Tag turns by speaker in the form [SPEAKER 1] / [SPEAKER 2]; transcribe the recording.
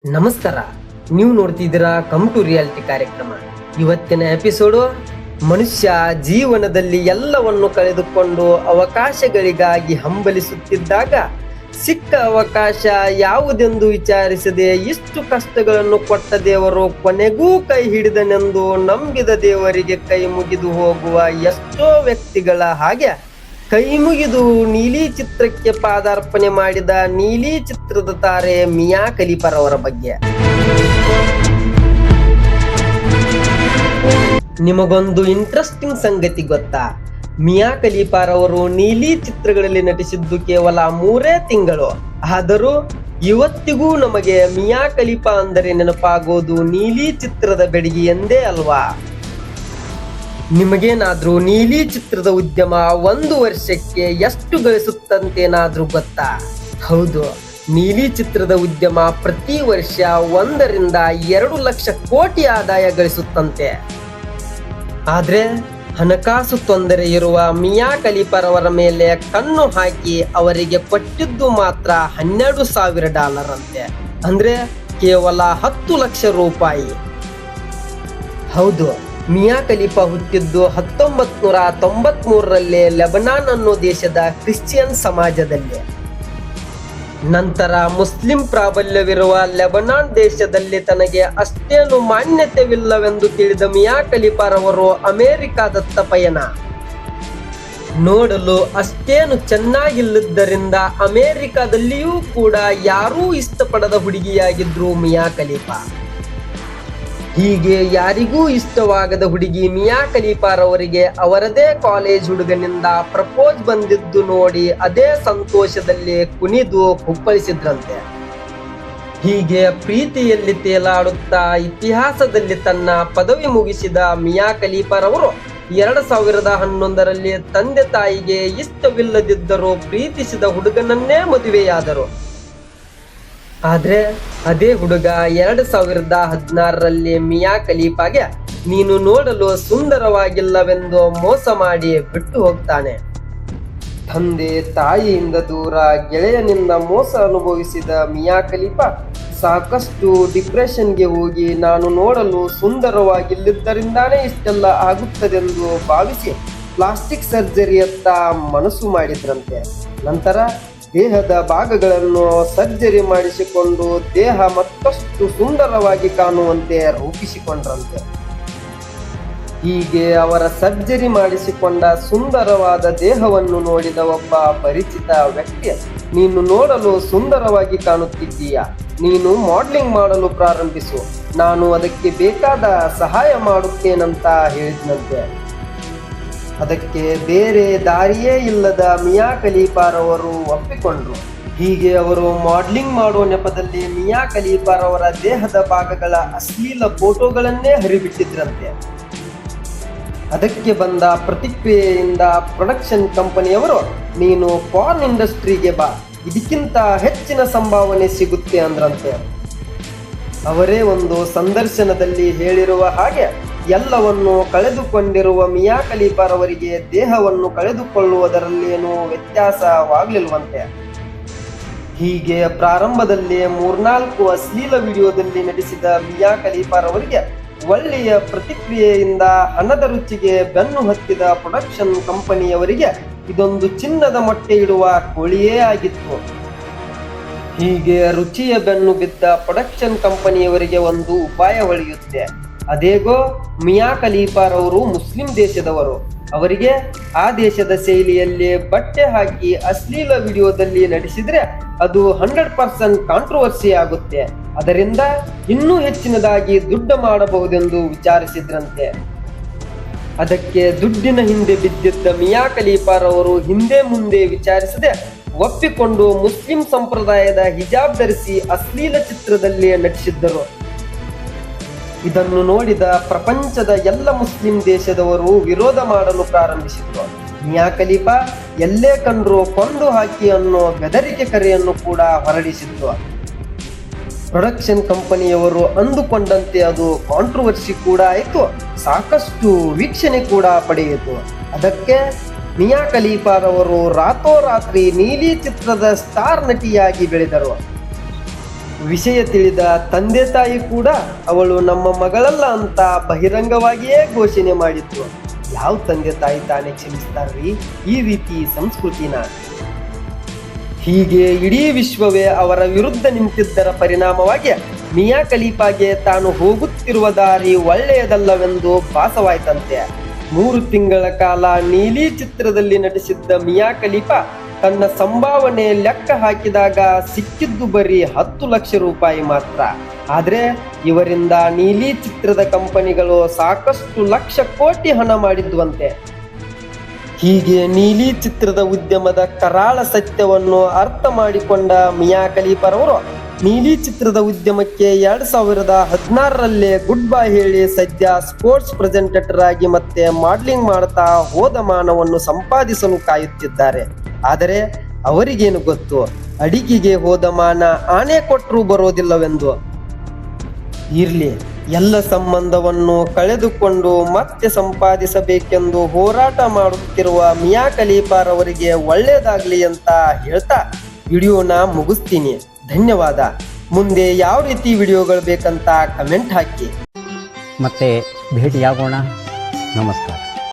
[SPEAKER 1] ನಮಸ್ಕಾರ. ನೀವು ನೋಡ್ತಿದ್ದೀರಾ ಕಮ್ ಟು ರಿಯಾಲಿಟಿ ಕಾರ್ಯಕ್ರಮ. ಇವತ್ತಿನ ಎಪಿಸೋಡು ಮನುಷ್ಯ ಜೀವನದಲ್ಲಿ ಎಲ್ಲವನ್ನು ಕಳೆದುಕೊಂಡು ಅವಕಾಶಗಳಿಗಾಗಿ ಹಂಬಲಿಸುತ್ತಿದ್ದಾಗ ಸಿಕ್ಕ ಅವಕಾಶ ಯಾವುದೆಂದು ವಿಚಾರಿಸದೆ ಇಷ್ಟು ಕಷ್ಟಗಳನ್ನು ಕೊಟ್ಟ ದೇವರು ಕೊನೆಗೂ ಕೈ ಹಿಡಿದನೆಂದು ನಂಬಿದ ದೇವರಿಗೆ ಕೈ ಮುಗಿದು ಹೋಗುವ ಎಷ್ಟೋ ವ್ಯಕ್ತಿಗಳ ಹಾಗೆ ಕೈ ಮುಗಿದು ನೀಲಿ ಚಿತ್ರಕ್ಕೆ ಪಾದಾರ್ಪಣೆ ಮಾಡಿದ ನೀಲಿ ಚಿತ್ರದ ತಾರೆ ಮಿಯಾ ಖಲೀಫರವರ ಬಗ್ಗೆ. ನಿಮಗೊಂದು ಇಂಟ್ರೆಸ್ಟಿಂಗ್ ಸಂಗತಿ ಗೊತ್ತಾ? ಮಿಯಾ ಖಲೀಫರವರು ನೀಲಿ ಚಿತ್ರಗಳಲ್ಲಿ ನಟಿಸಿದ್ದು ಕೇವಲ 3 ತಿಂಗಳು. ಆದರೂ ಇವತ್ತಿಗೂ ನಮಗೆ ಮಿಯಾ ಖಲೀಫಾ ಅಂದರೆ ನೆನಪಾಗೋದು ನೀಲಿ ಚಿತ್ರದ ಬೆಡಗಿ ಎಂದೇ ಅಲ್ವಾ? ನಿಮಗೇನಾದ್ರೂ ನೀಲಿ ಚಿತ್ರದ ಉದ್ಯಮ 1 ವರ್ಷಕ್ಕೆ ಎಷ್ಟು ಗಳಿಸುತ್ತಂತೇನಾದ್ರೂ ಗೊತ್ತಾ? ಹೌದು, ನೀಲಿ ಚಿತ್ರದ ಉದ್ಯಮ ಪ್ರತಿ ವರ್ಷ 1 ರಿಂದ 2 ಲಕ್ಷ ಕೋಟಿ ಆದಾಯ ಗಳಿಸುತ್ತಂತೆ. ಆದ್ರೆ ಹಣಕಾಸು ತೊಂದರೆ ಇರುವ ಮಿಯಾ ಖಲೀಫರವರ ಮೇಲೆ ಕಣ್ಣು ಹಾಕಿ ಅವರಿಗೆ ಕೊಟ್ಟಿದ್ದು ಮಾತ್ರ $12,000 ಅಂತೆ. ಅಂದ್ರೆ ಕೇವಲ 10 ಲಕ್ಷ ರೂಪಾಯಿ. ಹೌದು, ಮಿಯಾ ಖಲೀಫಾ ಹುಟ್ಟಿದ್ದು 1993ರಲ್ಲಿ ಲೆಬನಾನ್ ಅನ್ನೋ ದೇಶದ ಕ್ರಿಶ್ಚಿಯನ್ ಸಮಾಜದಲ್ಲಿ. ನಂತರ ಮುಸ್ಲಿಂ ಪ್ರಾಬಲ್ಯವಿರುವ ಲೆಬನಾನ್ ದೇಶದಲ್ಲಿ ತನಗೆ ಅಷ್ಟೇನು ಮಾನ್ಯತೆವಿಲ್ಲವೆಂದು ತಿಳಿದ ಮಿಯಾ ಖಲೀಫರವರು ಅಮೆರಿಕಾದತ್ತ ಪಯಣ. ನೋಡಲು ಅಷ್ಟೇನು ಚೆನ್ನಾಗಿಲ್ಲದ್ದರಿಂದ ಅಮೆರಿಕಾದಲ್ಲಿಯೂ ಕೂಡ ಯಾರೂ ಇಷ್ಟಪಡದ ಹುಡುಗಿಯಾಗಿದ್ರು ಮಿಯಾ ಖಲೀಫಾ. ಹೀಗೆ ಯಾರಿಗೂ ಇಷ್ಟವಾಗದ ಹುಡುಗಿ ಮಿಯಾ ಖಲೀಫರವರಿಗೆ ಅವರದೇ ಕಾಲೇಜ್ ಹುಡುಗನಿಂದ ಪ್ರಪೋಸ್ ಬಂದಿದ್ದು ನೋಡಿ ಅದೇ ಸಂತೋಷದಲ್ಲಿ ಕುಣಿದು ಕುಪ್ಪಳಿಸಿದ್ರಂತೆ. ಹೀಗೆ ಪ್ರೀತಿಯಲ್ಲಿ ತೇಲಾಡುತ್ತಾ ಇತಿಹಾಸದಲ್ಲಿ ತನ್ನ ಪದವಿ ಮುಗಿಸಿದ ಮಿಯಾ ಖಲೀಫರವರು 2011ರಲ್ಲಿ ತಂದೆ ತಾಯಿಗೆ ಇಷ್ಟವಿಲ್ಲದಿದ್ದರೂ ಪ್ರೀತಿಸಿದ ಹುಡುಗನನ್ನೇ ಮದುವೆಯಾದರು. ಆದ್ರೆ ಅದೇ ಹುಡುಗ 2016ರಲ್ಲಿ ಮಿಯಾ ಖಲೀಫಾಗೆ ನೀನು ನೋಡಲು ಸುಂದರವಾಗಿಲ್ಲವೆಂದು ಮೋಸ ಮಾಡಿ ಬಿಟ್ಟು ಹೋಗ್ತಾನೆ. ತಂದೆ ತಾಯಿಯಿಂದ ದೂರ, ಗೆಳೆಯನಿಂದ ಮೋಸ ಅನುಭವಿಸಿದ ಮಿಯಾ ಖಲೀಫಾ ಸಾಕಷ್ಟು ಡಿಪ್ರೆಷನ್ಗೆ ಹೋಗಿ ನಾನು ನೋಡಲು ಸುಂದರವಾಗಿಲ್ಲದರಿಂದಾನೇ ಇಷ್ಟೆಲ್ಲ ಆಗುತ್ತದೆಂದು ಭಾವಿಸಿ ಪ್ಲಾಸ್ಟಿಕ್ ಸರ್ಜರಿಯತ್ತ ಮನಸ್ಸು ಮಾಡಿದ್ರಂತೆ. ನಂತರ ದೇಹದ ಭಾಗಗಳನ್ನು ಸರ್ಜರಿ ಮಾಡಿಸಿಕೊಂಡು ದೇಹ ಮತ್ತಷ್ಟು ಸುಂದರವಾಗಿ ಕಾಣುವಂತೆ ರೂಪಿಸಿಕೊಂಡ್ರಂತೆ. ಹೀಗೆ ಅವರ ಸರ್ಜರಿ ಮಾಡಿಸಿಕೊಂಡ ಸುಂದರವಾದ ದೇಹವನ್ನು ನೋಡಿದ ಒಬ್ಬ ಪರಿಚಿತ ವ್ಯಕ್ತಿ, ನೀನು ನೋಡಲು ಸುಂದರವಾಗಿ ಕಾಣುತ್ತಿದ್ದೀಯಾ, ನೀನು ಮಾಡೆಲಿಂಗ್ ಮಾಡಲು ಪ್ರಾರಂಭಿಸು, ನಾನು ಅದಕ್ಕೆ ಬೇಕಾದ ಸಹಾಯ ಮಾಡುತ್ತೇನಂತ ಹೇಳಿದ್ನಂತೆ. ಅದಕ್ಕೆ ಬೇರೆ ದಾರಿಯೇ ಇಲ್ಲದ ಮಿಯಾ ಖಲೀಫರವರು ಒಪ್ಪಿಕೊಂಡ್ರು. ಹೀಗೆ ಅವರು ಮಾಡೆಲಿಂಗ್ ಮಾಡುವ ನೆಪದಲ್ಲಿ ಮಿಯಾ ಖಲೀಫರವರ ದೇಹದ ಭಾಗಗಳ ಅಶ್ಲೀಲ ಫೋಟೋಗಳನ್ನೇ ಹರಿಬಿಟ್ಟಿದ್ರಂತೆ. ಅದಕ್ಕೆ ಬಂದ ಪ್ರತಿಕ್ರಿಯೆಯಿಂದ ಪ್ರೊಡಕ್ಷನ್ ಕಂಪನಿಯವರು ನೀನು ಪಾರ್ನ್ ಇಂಡಸ್ಟ್ರಿಗೆ ಬಾ, ಇದಕ್ಕಿಂತ ಹೆಚ್ಚಿನ ಸಂಭಾವನೆ ಸಿಗುತ್ತೆ ಅಂದ್ರಂತೆ. ಅವರೇ ಒಂದು ಸಂದರ್ಶನದಲ್ಲಿ ಹೇಳಿರುವ ಹಾಗೆ ಎಲ್ಲವನ್ನು ಕಳೆದುಕೊಂಡಿರುವ ಮಿಯಾ ಖಲೀಫರವರಿಗೆ ದೇಹವನ್ನು ಕಳೆದುಕೊಳ್ಳುವುದರಲ್ಲೇನೂ ವ್ಯತ್ಯಾಸವಾಗಲಿಲ್ವಂತೆ. ಹೀಗೆ ಪ್ರಾರಂಭದಲ್ಲಿ 3-4 ಅಶ್ಲೀಲ ವಿಡಿಯೋದಲ್ಲಿ ನಟಿಸಿದ ಮಿಯಾ ಖಲೀಫರವರಿಗೆ ಒಳ್ಳೆಯ ಪ್ರತಿಕ್ರಿಯೆಯಿಂದ ಹಣದ ರುಚಿಗೆ ಬೆನ್ನು ಹತ್ತಿದ ಪ್ರೊಡಕ್ಷನ್ ಕಂಪನಿಯವರಿಗೆ ಇದೊಂದು ಚಿನ್ನದ ಮೊಟ್ಟೆ ಇಡುವ ಕೋಳಿಯೇ ಆಗಿತ್ತು. ಹೀಗೆ ರುಚಿಯ ಬೆನ್ನು ಬಿದ್ದ ಪ್ರೊಡಕ್ಷನ್ ಕಂಪನಿಯವರಿಗೆ ಒಂದು ಉಪಾಯ ಹೊಳೆಯುತ್ತೆ. ಅದೇಗೋ, ಮಿಯಾ ಖಲೀಫರವರು ಮುಸ್ಲಿಂ ದೇಶದವರು, ಅವರಿಗೆ ಆ ದೇಶದ ಶೈಲಿಯಲ್ಲಿ ಬಟ್ಟೆ ಹಾಕಿ ಅಶ್ಲೀಲ ವಿಡಿಯೋದಲ್ಲಿ ನಟಿಸಿದ್ರೆ ಅದು 100% ಕಾಂಟ್ರವರ್ಸಿ ಆಗುತ್ತೆ, ಅದರಿಂದ ಇನ್ನೂ ಹೆಚ್ಚಿನದಾಗಿ ದುಡ್ಡು ಮಾಡಬಹುದೆಂದು ವಿಚಾರಿಸಿದ್ರಂತೆ. ಅದಕ್ಕೆ ದುಡ್ಡಿನ ಹಿಂದೆ ಬಿದ್ದಿದ್ದ ಮಿಯಾ ಖಲೀಫರವರು ಹಿಂದೆ ಮುಂದೆ ವಿಚಾರಿಸದೆ ಒಪ್ಪಿಕೊಂಡು ಮುಸ್ಲಿಂ ಸಂಪ್ರದಾಯದ ಹಿಜಾಬ್ ಧರಿಸಿ ಅಶ್ಲೀಲ ಚಿತ್ರದಲ್ಲಿ ನಟಿಸಿದ್ದರು. ಇದನ್ನು ನೋಡಿದ ಪ್ರಪಂಚದ ಎಲ್ಲ ಮುಸ್ಲಿಂ ದೇಶದವರು ವಿರೋಧ ಮಾಡಲು ಪ್ರಾರಂಭಿಸಿದ್ರು. ಮಿಯಾ ಖಲೀಫಾ ಎಲ್ಲೇ ಕಂಡ್ರು ಕೊಂದು ಹಾಕಿ ಅನ್ನೋ ಬೆದರಿಕೆ ಕರೆಯನ್ನು ಕೂಡ ಹೊರಡಿಸಿದ್ರು. ಪ್ರೊಡಕ್ಷನ್ ಕಂಪನಿಯವರು ಅಂದುಕೊಂಡಂತೆ ಅದು ಕಾಂಟ್ರವರ್ಸಿ ಕೂಡ ಆಯಿತು, ಸಾಕಷ್ಟು ವೀಕ್ಷಣೆ ಕೂಡ ಪಡೆಯಿತು. ಅದಕ್ಕೆ ಮಿಯಾ ಖಲೀಫರವರು ರಾತೋರಾತ್ರಿ ನೀಲಿ ಚಿತ್ರದ ಸ್ಟಾರ್ ನಟಿಯಾಗಿ ಬೆಳೆದರು. ವಿಷಯ ತಿಳಿದ ತಂದೆ ತಾಯಿ ಕೂಡ ಅವಳು ನಮ್ಮ ಮಗಳಲ್ಲ ಅಂತ ಬಹಿರಂಗವಾಗಿಯೇ ಘೋಷಣೆ ಮಾಡಿದ್ರು. ಯಾವ ತಂದೆ ತಾಯಿ ತಾನೇ ಕ್ಷಮಿಸ್ತಾರ್ರಿ ಈ ರೀತಿ ಸಂಸ್ಕೃತಿನ? ಹೀಗೆ ಇಡೀ ವಿಶ್ವವೇ ಅವರ ವಿರುದ್ಧ ನಿಂತಿದ್ದರ ಪರಿಣಾಮವಾಗಿ ಮಿಯಾ ಖಲೀಫಾಗೆ ತಾನು ಹೋಗುತ್ತಿರುವ ದಾರಿ ಒಳ್ಳೆಯದಲ್ಲವೆಂದು ಭಾಸವಾಯ್ತಂತೆ. 3 ತಿಂಗಳ ಕಾಲ ನೀಲಿ ಚಿತ್ರದಲ್ಲಿ ನಟಿಸಿದ್ದ ಮಿಯಾ ಖಲೀಫಾ ತನ್ನ ಸಂಭಾವನೆ ಲೆಕ್ಕ ಹಾಕಿದಾಗ ಸಿಕ್ಕಿದ್ದು ಬರೀ 10 ಲಕ್ಷ ರೂಪಾಯಿ ಮಾತ್ರ. ಆದ್ರೆ ಇವರಿಂದ ನೀಲಿ ಚಿತ್ರದ ಕಂಪನಿಗಳು ಸಾಕಷ್ಟು ಲಕ್ಷ ಕೋಟಿ ಹಣ ಮಾಡಿದ್ವಂತೆ. ಹೀಗೆ ನೀಲಿ ಚಿತ್ರದ ಉದ್ಯಮದ ಕರಾಳ ಸತ್ಯವನ್ನು ಅರ್ಥ ಮಾಡಿಕೊಂಡ ಮಿಯಾ ಖಲೀಫಾರವರು ನೀಲಿ ಚಿತ್ರದ ಉದ್ಯಮಕ್ಕೆ 2016ರಲ್ಲೇ ಗುಡ್ ಬೈ ಹೇಳಿ ಸದ್ಯ ಸ್ಪೋರ್ಟ್ಸ್ ಪ್ರೆಸೆಂಟೇಟರ್ ಆಗಿ ಮತ್ತೆ ಮಾಡಲಿಂಗ್ ಮಾಡ್ತಾ ಹೋದಮಾನವನ್ನು ಸಂಪಾದಿಸಲು ಕಾಯುತ್ತಿದ್ದಾರೆ. ಆದರೆ ಅವರಿಗೇನು ಗೊತ್ತು, ಅಡಿಗೆಗೆ ಹೋದಮಾನ ಆನೆ ಕೊಟ್ಟರೂ ಬರೋದಿಲ್ಲವೆಂದು. ಇರ್ಲಿ, ಎಲ್ಲ ಸಂಬಂಧವನ್ನು ಕಳೆದುಕೊಂಡು ಮತ್ತೆ ಸಂಪಾದಿಸಬೇಕೆಂದು ಹೋರಾಟ ಮಾಡುತ್ತಿರುವ ಮಿಯಾ ಖಲೀಫಾರವರಿಗೆ ಒಳ್ಳೆಯದಾಗ್ಲಿ ಅಂತ ಹೇಳ್ತಾ ವಿಡಿಯೋನ ಮುಗಿಸ್ತೀನಿ. ಧನ್ಯವಾದ. ಮುಂದೆ ಯಾವ ರೀತಿ ವಿಡಿಯೋಗಳು ಬೇಕಂತ ಕಮೆಂಟ್ ಹಾಕಿ.
[SPEAKER 2] ಮತ್ತೆ ಭೇಟಿಯಾಗೋಣ. ನಮಸ್ಕಾರ.